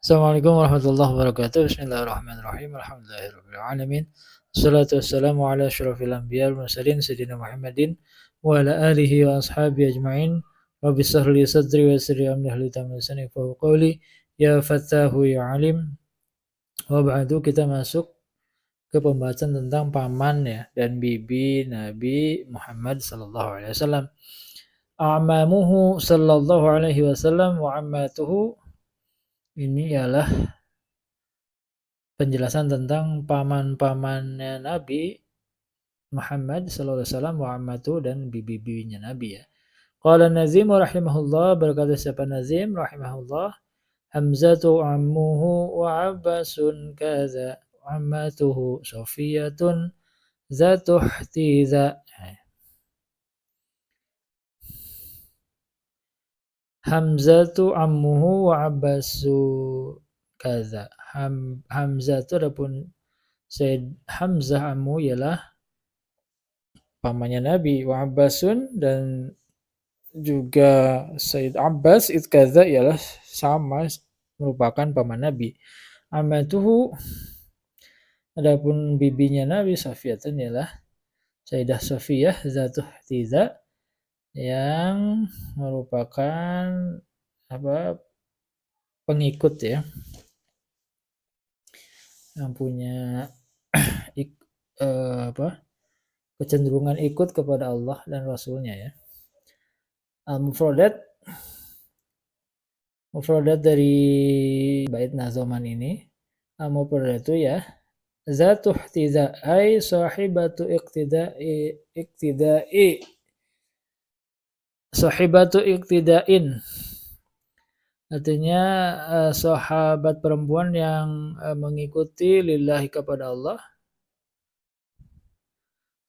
Assalamualaikum warahmatullahi wabarakatuh. Bismillahirrahmanirrahim. Alhamdulillahirabbil alamin. Wassalatu wassalamu ala asyrofil anbiya'i wal mursalin sayyidina Muhammadin wa ala alihi wa ashabihi ajmain. Rabbi shrah li sadri wa yassir li amri wahlul 'uqdatam min lisani yafqahu qawli. Ya Fattahu ya Alim. Wa ba'du, kita masuk ke pembahasan tentang paman ya dan bibi Nabi Muhammad sallallahu alaihi wasallam. A'mamuhu sallallahu alaihi wasallam wa ammatuhu. Ini ialah penjelasan tentang paman-pamannya Nabi Muhammad sallallahu alaihi wasallam wa ammatu dan bibi-bibinya Nabi ya. Qala Nazim rahimahullah, berkata siapa Nazim rahimahullah, Hamzatu ammuhu wa Abbasun kaza ammatuhu Sofiyatun zatu ihtiza. Hamzatu ammuhu wa Abbasu kaza. Hamzah itu adapun Sayyid Hamzah ammu ialah pamannya Nabi, wa Abbasun dan juga Sayyid Abbas itkaza ialah sama merupakan paman Nabi. Ammatuhu adapun bibinya Nabi Safiyatun ialah Sayyidah Safiyah zatuh tiza yang merupakan pengikut ya, yang punya kecenderungan ikut kepada Allah dan Rasulnya ya. Al-mufradat dari bait nazoman ini, al-mufradat itu ya zatu ihtiza ay sahibatu iqtida'in, artinya sahabat perempuan yang mengikuti lillahi kepada Allah,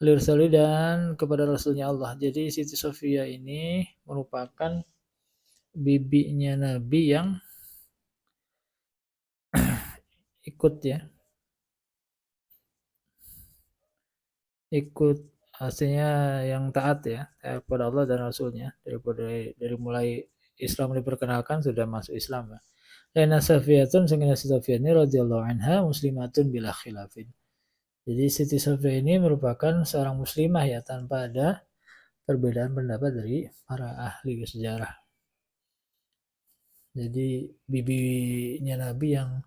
lirsali dan kepada Rasulnya Allah. Jadi Siti Sofia ini merupakan bibinya Nabi yang ikut ya, ikut artinya yang taat ya kepada Allah dan Rasulnya, dari mulai Islam diperkenalkan sudah masuk Islam ya. Lena Safiyatun sehingga Siti Sofia ini radhiyallahu anha muslimatun bila khilafin. Jadi Siti Sofia ini merupakan seorang muslimah ya, tanpa ada perbedaan pendapat dari para ahli sejarah. Jadi bibinya Nabi yang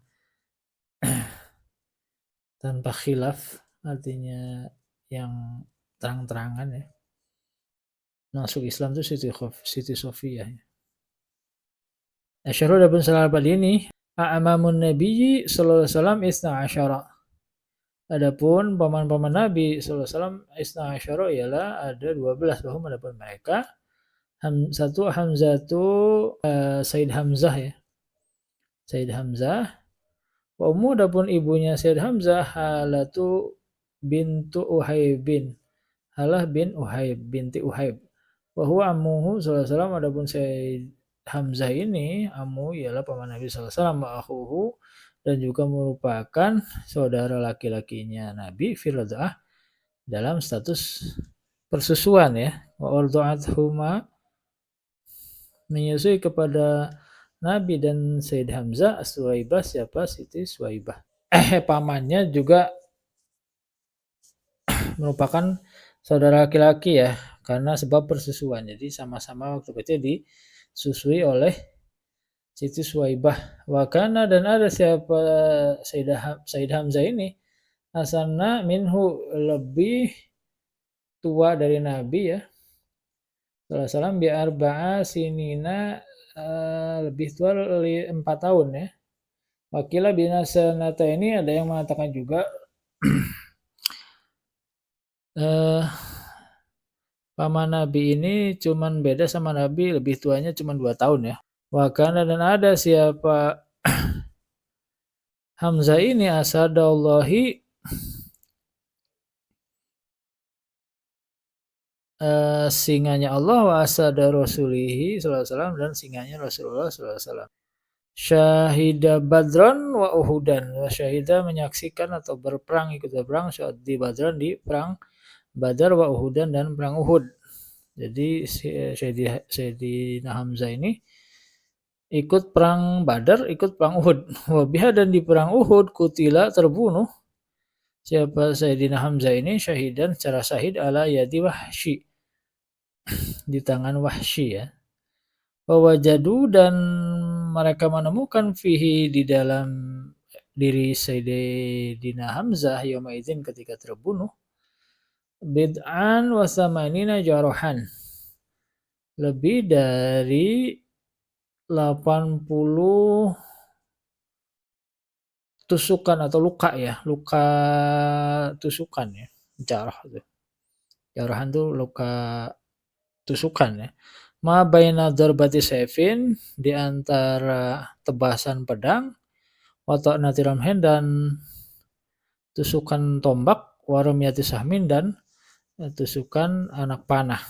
tanpa khilaf, artinya yang terang-terangan ya masuk Islam itu Siti Sofia ya. Asyara adapun salah ini a'mamun nabiyyi sallallahu alaihi wasallam isna asyara. Adapun paman-paman Nabi sallallahu alaihi wasallam isna asyara ialah ada 12, bahwa adapun mereka satu Hamzatu Sayyid Hamzah ya. Sayyid Hamzah. Wa ummu adapun ibunya Sayyid Hamzah Halatu bintu Uhaibin. Halah bin Uhaib binti Uhaib. Wa huwa ammuhu sallallahu alaihi wasallam, adapun Sayyid Hamzah ini ammu ialah paman Nabi sallallahu alaihi wasallam, wa akhuhu dan juga merupakan saudara laki-lakinya Nabi fil radha'ah, dalam status persusuan ya. Wa arda'athuma menyusui kepada Nabi dan Sayyid Hamzah Suwaibah, siapa Siti Suwaibah. Pamannya juga merupakan saudara laki-laki ya, karena sebab persusuan. Jadi sama-sama waktu kecil disusui oleh Siti Suwaibah. Wakana dan ada siapa Sayyid Hamzah ini asana minhu lebih tua dari Nabi ya sallallahu alaihi wasallam bi arba'a sinina, lebih tua 4 tahun ya. Wakilah binasanata ini ada yang mengatakan juga paman Nabi ini cuman beda sama Nabi, lebih tuanya cuman 2 tahun ya. Wakana dan ada siapa Hamzah ini asadallahi singanya Allah, wa asada rasulihi sallallahu alaihi wasallam dan singanya Rasulullah sallallahu alaihi wasallam. Syahida Badron wa Uhudan. Syahida menyaksikan atau berperang, ikut berperang di Badron, di perang Badar, wa Uhudan dan perang Uhud. Jadi Sayyidina Hamzah ini ikut perang Badar, ikut perang Uhud. Wabiha dan di perang Uhud kutila terbunuh siapa Sayyidina Hamzah ini syahidan secara syahid ala yadi Wahsy di tangan Wahsy ya. Wawajadu dan mereka menemukan fihi di dalam diri Sayyidina Hamzah yauma idzin ketika terbunuh bid'an wa samanina jarohan, lebih dari 80 tusukan atau luka ya, luka tusukan ya, jarah itu. Jarahan itu luka tusukan ya. Ma baina darbati sayfin, di antara tebasan pedang, wa ta'nati ramhin dan tusukan tombak, wa ramyati sahmin dan tusukan anak panah.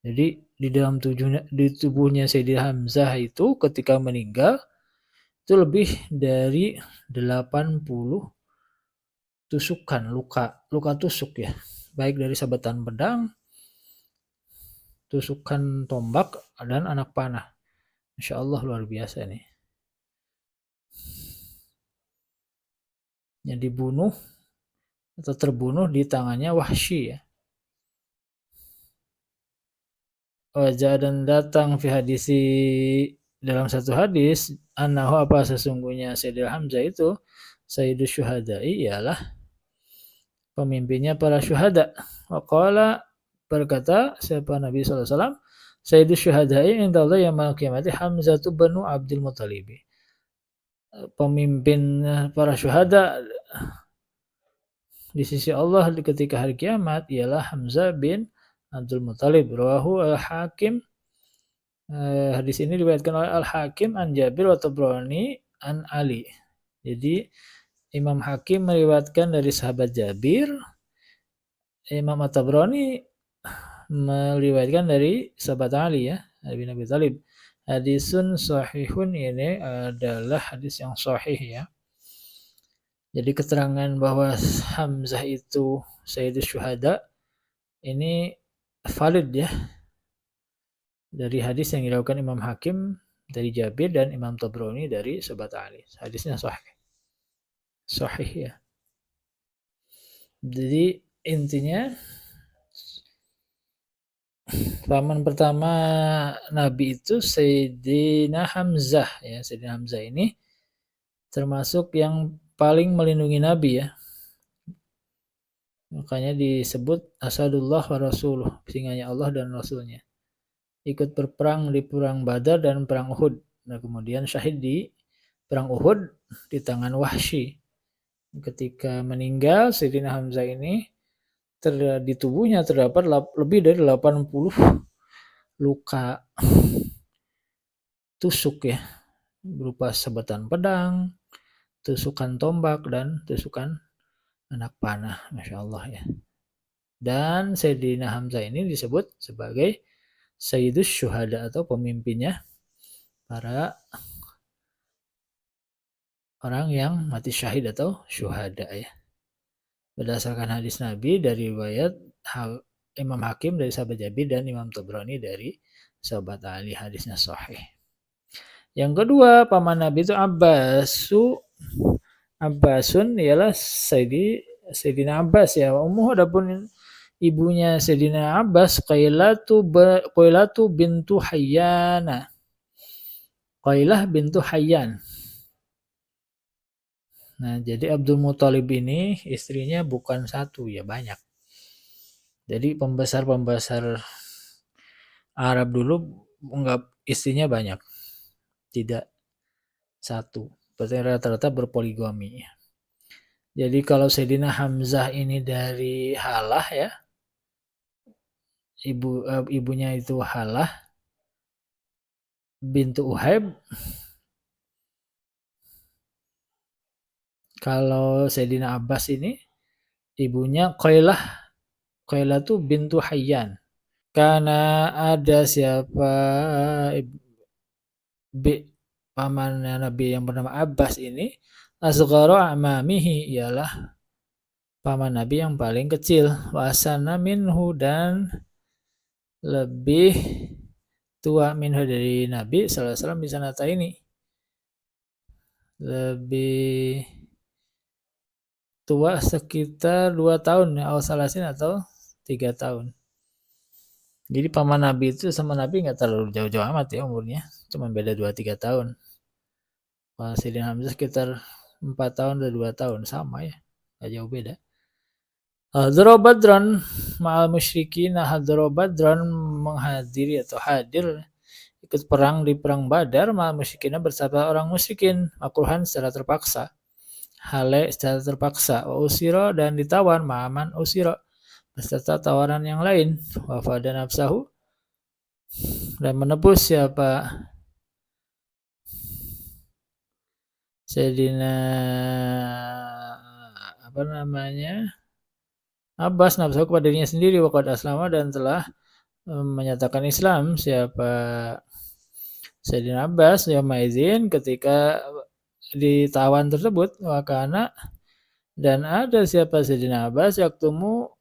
Jadi di dalam tubuhnya Sayyidina Hamzah itu ketika meninggal itu lebih dari 80 tusukan, luka tusuk ya. Baik dari sabatan pedang, tusukan tombak, dan anak panah. Masya Allah luar biasa nih. Yang dibunuh atau terbunuh di tangannya Wahsy ya. Wajah dan datang fi hadisi dalam satu hadis annahu apa sesungguhnya Sayyidina Hamzah itu Sayyidus Syuhada'i ialah pemimpinnya para syuhada. Waqala berkata siapa Nabi SAW Sayyidus Syuhada'i indallah yaumil qiyamati Hamzah banu Abdul Muthalib. Pemimpin para syuhada di sisi Allah ketika hari kiamat ialah Hamzah bin Abdul Muthalib. Rawahu al-Hakim. Hadis ini diriwayatkan oleh Al-Hakim an Jabir wa Tabrani an Ali. Jadi Imam Hakim meriwayatkan dari sahabat Jabir, Imam At-Tabrani meriwayatkan dari sahabat Ali ya, Ali bin Abi Thalib. Hadisun sahihun, ini adalah hadis yang sahih ya. Jadi keterangan bahwa Hamzah itu Sayyidus Syuhada ini valid ya. Dari hadis yang dilakukan Imam Hakim dari Jabir dan Imam Tabrani dari sahabat Ali. Hadisnya sahih. Sahih ya. Jadi intinya paman pertama Nabi itu Sayyidina Hamzah ya. Sayyidina Hamzah ini termasuk yang paling melindungi Nabi ya. Makanya disebut Asadullah wa Rasuluh, singanya Allah dan Rasulnya. Ikut berperang di perang Badar dan perang Uhud. Nah, kemudian syahid di perang Uhud di tangan Wahsy. Ketika meninggal Sayyidina Hamzah ini di tubuhnya terdapat lebih dari 80 luka tusuk ya, berupa sabatan pedang, tusukan tombak, dan tusukan anak panah. Masya Allah ya. Dan Sayyidina Hamzah ini disebut sebagai Sayyidus Syuhada atau pemimpinnya para orang yang mati syahid atau syuhada ya. Berdasarkan hadis Nabi dari riwayat Imam Hakim dari sahabat Jabir dan Imam Tabrani dari sahabat Ali, hadisnya sahih. Yang kedua, paman Nabi itu Abbasun ialah Sayyidina Abbas ya. Ummuh adapun ibunya Sayyidina Abbas Qailatu bintu Hayyana. Qailah bintu Hayyan. Nah, jadi Abdul Muthalib ini istrinya bukan satu ya, banyak. Jadi pembesar-pembesar Arab dulu enggak istrinya banyak. Tidak satu. Berarti rata-rata berpoligami. Jadi kalau Sayyidina Hamzah ini dari Halah ya. Ibunya itu Halah bintu Uhaib. Kalau Sayyidina Abbas ini ibunya Qailah tuh bintu Hayyan. Karena ada siapa pamannya Nabi yang bernama Abbas ini, asgharu amamihi ialah paman Nabi yang paling kecil, wasana minhu dan lebih tua minhu dari Nabi sallallahu alaihi wasallam bisanata ini. Lebih tua sekitar 2 tahun ya, salasin atau 3 tahun. Jadi paman Nabi itu sama Nabi nggak terlalu jauh-jauh amat ya umurnya, cuma beda 2-3 tahun. Kalau Sayyidina Hamzah sekitar 4 tahun dan 2 tahun, sama ya, nggak jauh beda. Hadra Badran ma'al musyrikin, Hadra Badran menghadiri atau hadir ikut perang di perang Badar ma'al musyrikin bersama orang musyrikin, makruhan secara terpaksa. Hale secara terpaksa, wa usiro dan ditawan ma'aman usiro beserta tawaran yang lain, wafada nafsahu dan menebus siapa Sayyidina apa namanya Abbas nafsu kepada dirinya sendiri waqad aslama dan telah menyatakan Islam siapa Sayyidina Abbas yaumaizin ketika ditawan tersebut wakana dan ada siapa Sayyidina Abbas yaktumu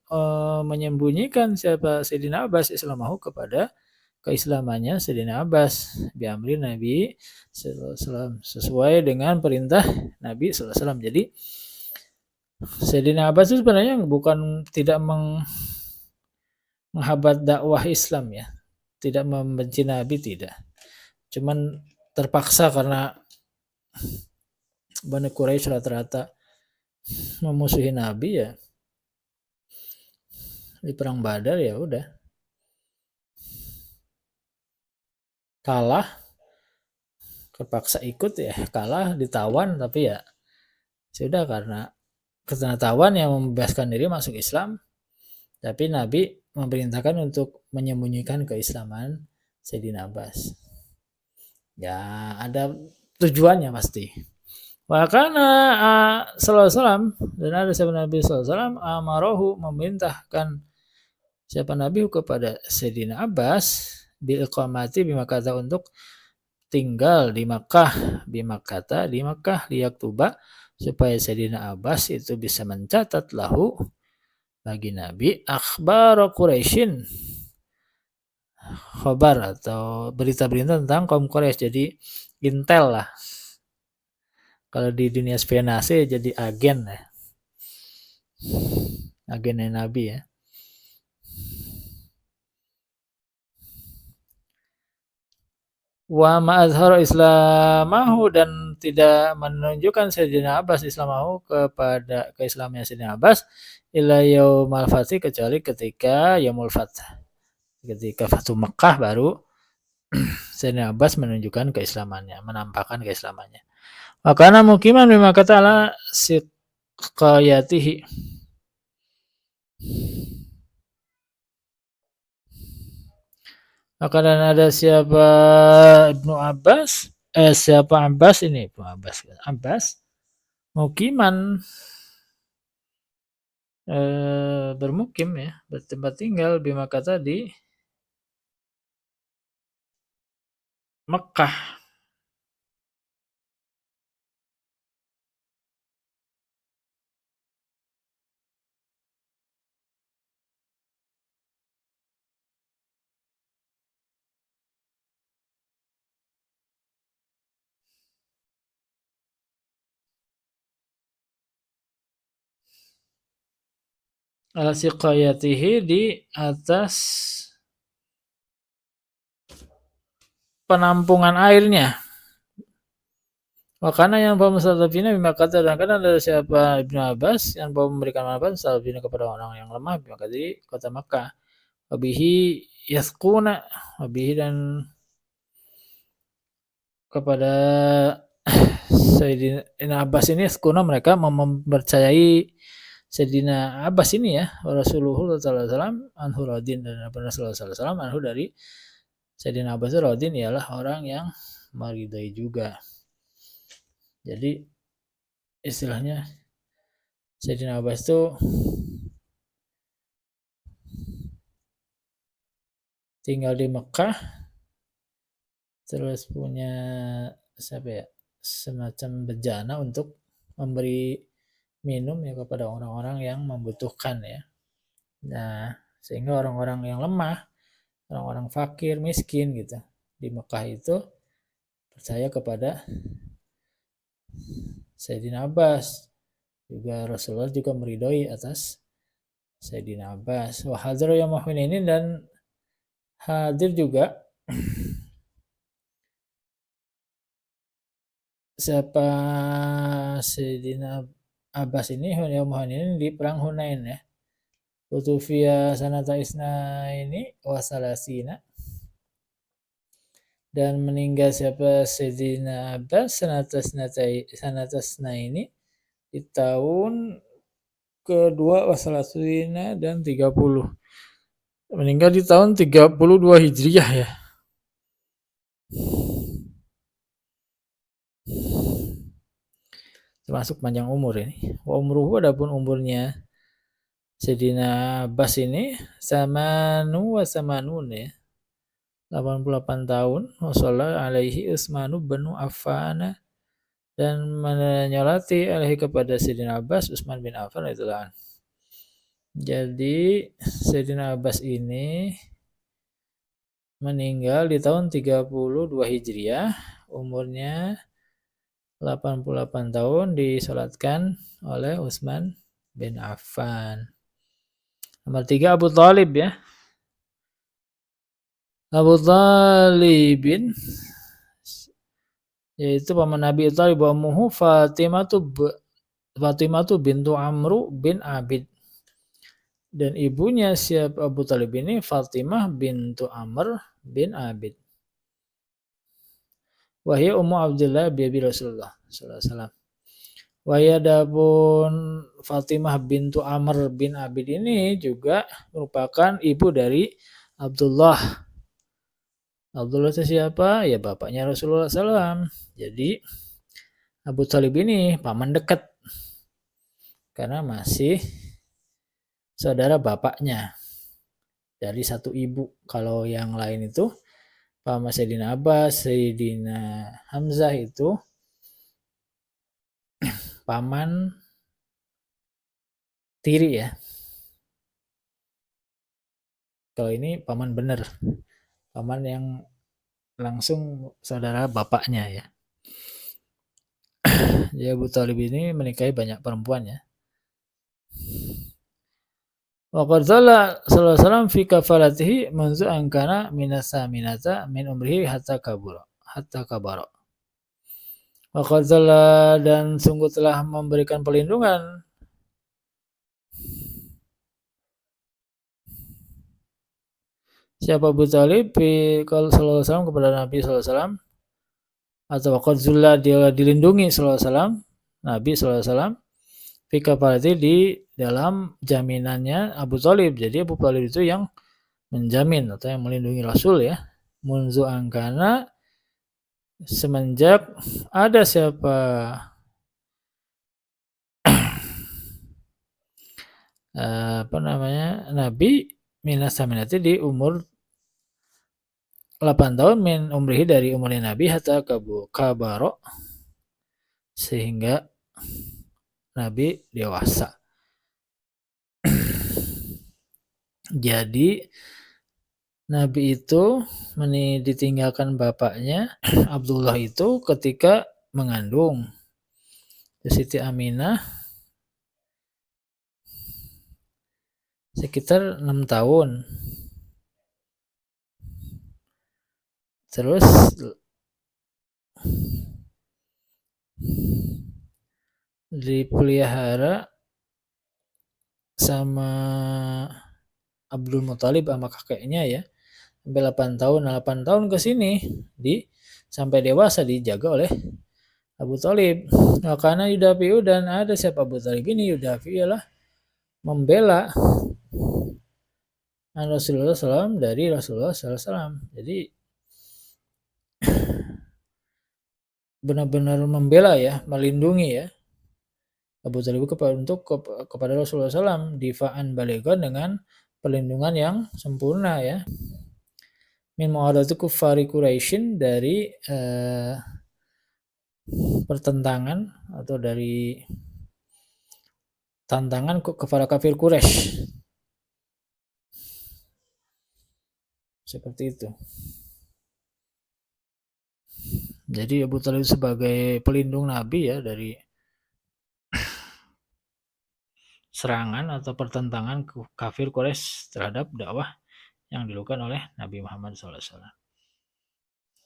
menyembunyikan siapa Sayyidina Abbas islamahu kepada keislamannya Sayyidina Abbas biamri Nabi SAW sesuai dengan perintah Nabi SAW. Jadi Sayyidina Abbas itu sebenarnya bukan tidak menghambat dakwah Islam ya, tidak membenci Nabi, tidak. Cuman terpaksa karena Bani Quraisy rata-rata memusuhi Nabi ya. Di perang Badar ya udah. Kalah, terpaksa ikut ya, kalah, ditawan tapi ya sudah karena tawan yang membebaskan diri masuk Islam. Tapi Nabi memerintahkan untuk menyembunyikan keislaman Sayyidina Abbas. Ya ada tujuannya pasti. Wakana sallallahu alaihi wasallam dan ada siapa Nabi sallallahu alaihi wasallam amarohu memerintahkan siapa Nabi kepada Sayyidina Abbas bil iqamati bi Makkah untuk tinggal di Makkah di Makkah liyaktuba supaya Sayyidina Abbas itu bisa mencatat lahu bagi Nabi akhbar Quraisyin khabar atau berita-berita tentang kaum Quraisy, jadi intel lah. Kalau di dunia spionase jadi agen ya. Agennya Nabi ya. Wa ma'azhar islamahu dan tidak menunjukkan Sayyidina Abbas islamahu kepada keislamannya Sayyidina Abbas ila yaumal fathi kecuali ketika yaumul fath. Ketika Fatu Mekah baru Sayyidina Abbas menunjukkan keislamannya, menampakkan keislamannya. Makana mukiman bima kata'ala siqayatihi. Maka dan ada siapa Ibnu Abbas, siapa Abbas ini Ibnu Abbas, Abbas mukiman bermukim ya, bertempat tinggal bima kata di Mekah. Ala siqayatihi di atas penampungan airnya. Makanya yang bawa mustadafina bima kata dan kadang ada siapa Ibnu Abbas yang bawa memberikan manfaat mustadafina kepada orang yang lemah bima kata di kota Makkah. Wabihi yasquna wabihi dan kepada Sayyidina Abbas ini yasquna mereka mempercayai Sayyidina Abbas ini ya Rasulullah sallallahu alaihi wasallam anhu radin dan Rasulullah sallallahu alaihi wasallam anhu dari Sayyidina Abbas radin ialah orang yang meridai juga. Jadi istilahnya Sayyidina Abbas itu tinggal di Mekah terus punya siapa ya semacam bejana untuk memberi minum ya kepada orang-orang yang membutuhkan ya. Nah, sehingga orang-orang yang lemah, orang-orang fakir, miskin gitu, di Mekah itu percaya kepada Sayyidina Abbas. Juga Rasulullah juga meridhoi atas Sayyidina Abbas. Wa hadar ya ini, dan hadir juga siapa Sayyidina Abbas ini ini di perang Hunain ya. Utufia sanata isna ini wasalasina, dan meninggal siapa Sayyidina Abbas sanatasna ini di tahun kedua wasalasina dan 30. Meninggal di tahun 32 Hijriah ya. Termasuk panjang umur ini. Wa umruhu, adapun umurnya Sayyidina Abbas ini samanu wa samanun ya. 88 tahun. Wassallallahu alaihi Utsmanu bin Affan, dan menyolati alaihi kepada Sayyidina Abbas Utsman bin Affan itulah. Jadi Sayyidina Abbas ini meninggal di tahun 32 Hijriah, umurnya 88 tahun, disolatkan oleh Utsman bin Affan. Nomor 3 Abu Thalib ya. Abu Thalibin yaitu paman Nabi Thalib, wa ummuhu Fatimah bintu Amru bin Abid, dan ibunya siapa Abu Thalib ini Fatimah bintu Amr bin Abid. Wahya ummu Abdullah bibi Rasulullah sallallahu alaihi wasallam. Wahya adapun Fatimah bintu Amr bin Abid ini juga merupakan ibu dari Abdullah. Abdullah itu siapa? Ya bapaknya Rasulullah SAW. Jadi Abu Thalib ini paman dekat karena masih saudara bapaknya dari satu ibu. Kalau yang lain itu paman Sayyidina Abbas, Sayyidina Hamzah itu paman tiri ya. Kalau ini paman bener, paman yang langsung saudara bapaknya ya. Jadi Abu Thalib ini menikahi banyak perempuan ya. Wa qad zalla sallallahu alaihi wasallam fi kafalatihi manzu angkana minasa minata min umrihi hatta kabara. Wa qad zalla, dan sungguh telah memberikan perlindungan siapa Abu Thalib kalau sallallahu alaihi wasallam kepada Nabi sallallahu alaihi wasallam, atau waqad zulla, dia dilindungi sallallahu alaihi wasallam, Nabi sallallahu alaihi wasallam fi kafalati, di dalam jaminannya Abu Thalib. Jadi Abu Thalib itu yang menjamin atau yang melindungi Rasul ya. Munzu angkana, semenjak ada siapa Nabi minas saminati, di umur 8 tahun min umrihi, dari umurnya Nabi, hatta kabaro, sehingga Nabi dewasa. Jadi Nabi itu ditinggalkan bapaknya Abdullah itu ketika mengandung Siti Aminah sekitar 6 tahun. Terus dipelihara sama Abdul Muthalib sama kakeknya ya, sampai 8 tahun ke sini, sampai dewasa dijaga oleh Abu Thalib. Karena yudafi'u, dan ada siapa Abu Thalib ini, yudafi'u ialah membela Rasulullah SAW dari Rasulullah SAW. Jadi benar-benar membela ya, melindungi ya Abu Thalib kepada Rasulullah SAW, difa'an balighon, dengan perlindungan yang sempurna ya. Min mu'adatu kuffari Quraisyin, dari pertentangan atau dari tantangan kepada kafir Quraisy. Seperti itu. Jadi Abu Thalib sebagai pelindung Nabi ya dari serangan atau pertentangan kafir Quraisy terhadap dakwah yang dilakukan oleh Nabi Muhammad SAW.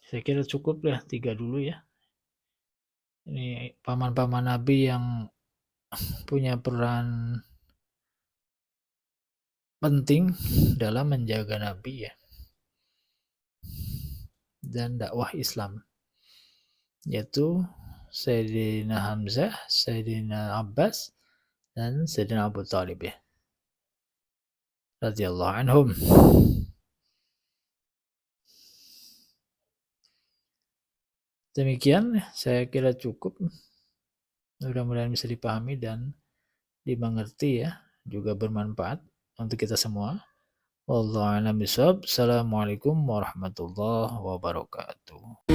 Saya kira cukup ya 3 dulu ya. Ini paman-paman Nabi yang punya peran penting dalam menjaga Nabi ya dan dakwah Islam, yaitu Sayyidina Hamzah, Sayyidina Abbas, dan Sayyidina Abu Thalib ya, radhiyallahu anhum. Demikian saya kira cukup, mudah-mudahan bisa dipahami dan dimengerti ya, juga bermanfaat untuk kita semua. Wallahu a'lam bishawab. Assalamualaikum warahmatullahi wabarakatuh.